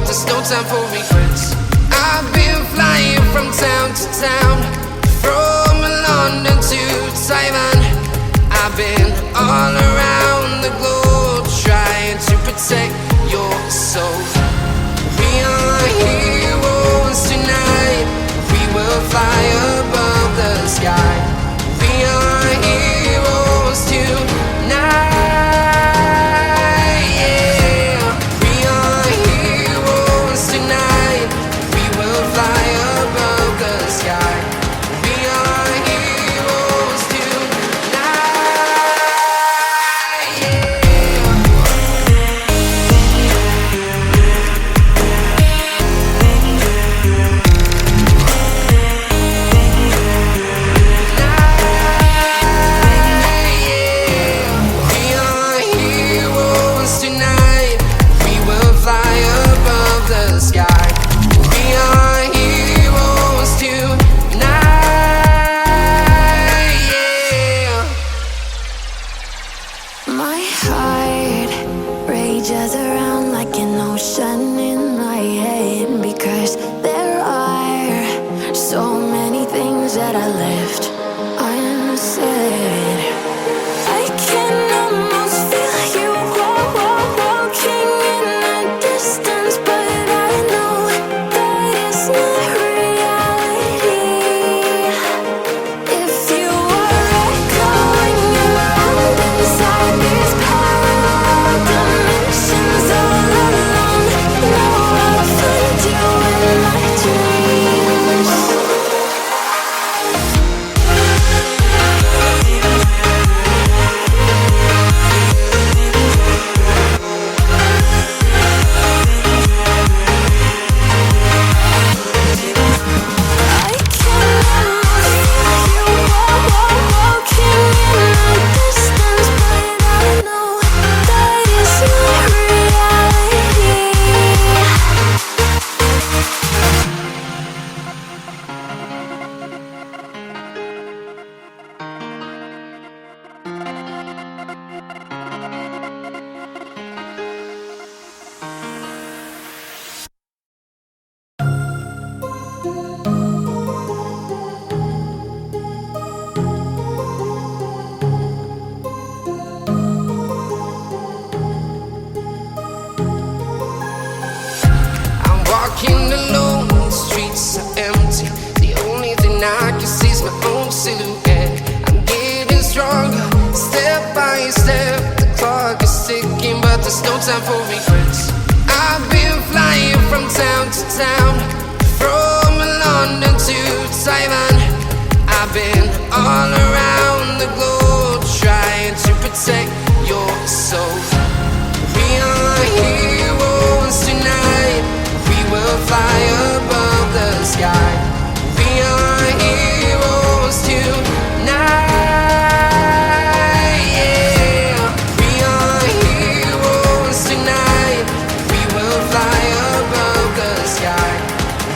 there's no time for regrets. I've been flying from town to town, from London to Taiwan. I've been all around the globe trying to protect your soul. We are heroes tonight. We will fly above the sky. We are heroes tonight. Yeah. We are heroes tonight. We will fly above the sky. We are heroes tonight. Yeah. My heart rages around like an ocean in my head, because there are so many things that I left unsaid. I can almost feel you walking in the distance, but I know that it's not reality. If you are echoing around inside these parallel dimensions all alone, know I'll find you in my dreams. I can almost feel you walking in the distance, but I know that it's not reality. I'm walking alone, the streets are empty. The only thing I can see is my own silhouette. I'm getting stronger, step by step. The clock is ticking, but there's no time for regrets. I've been flying from town to town, from London to Taiwan. I've been all around the globe trying to protect your soul. We are heroes tonight. We will fly above the sky. We are heroes tonight. Yeah. We are heroes tonight. We will fly above the sky.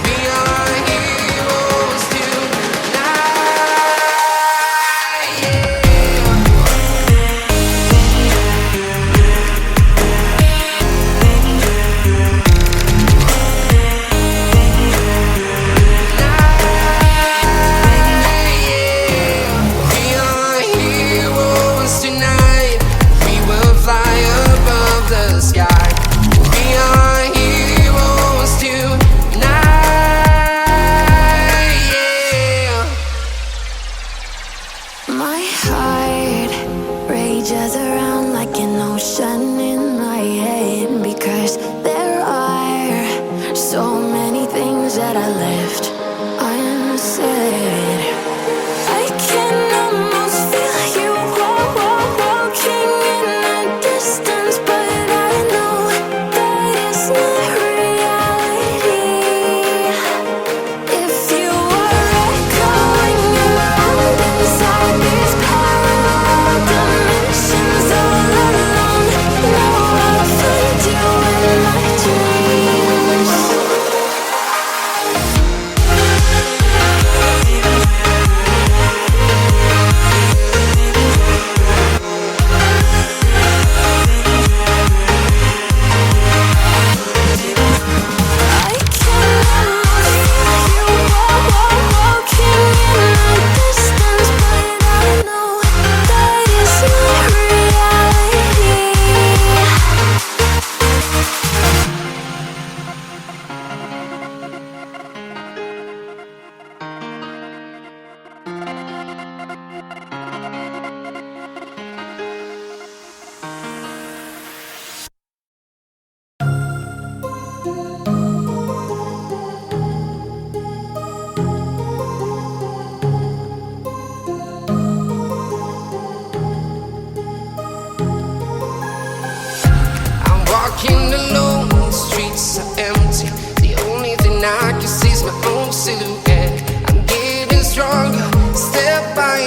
We are heroes tonight. Yeah.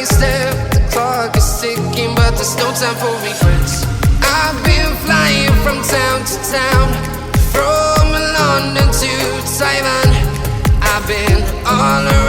step, the clock is ticking, but there's no time for regrets. I've been flying from town to town, from London to Taiwan. I've been all around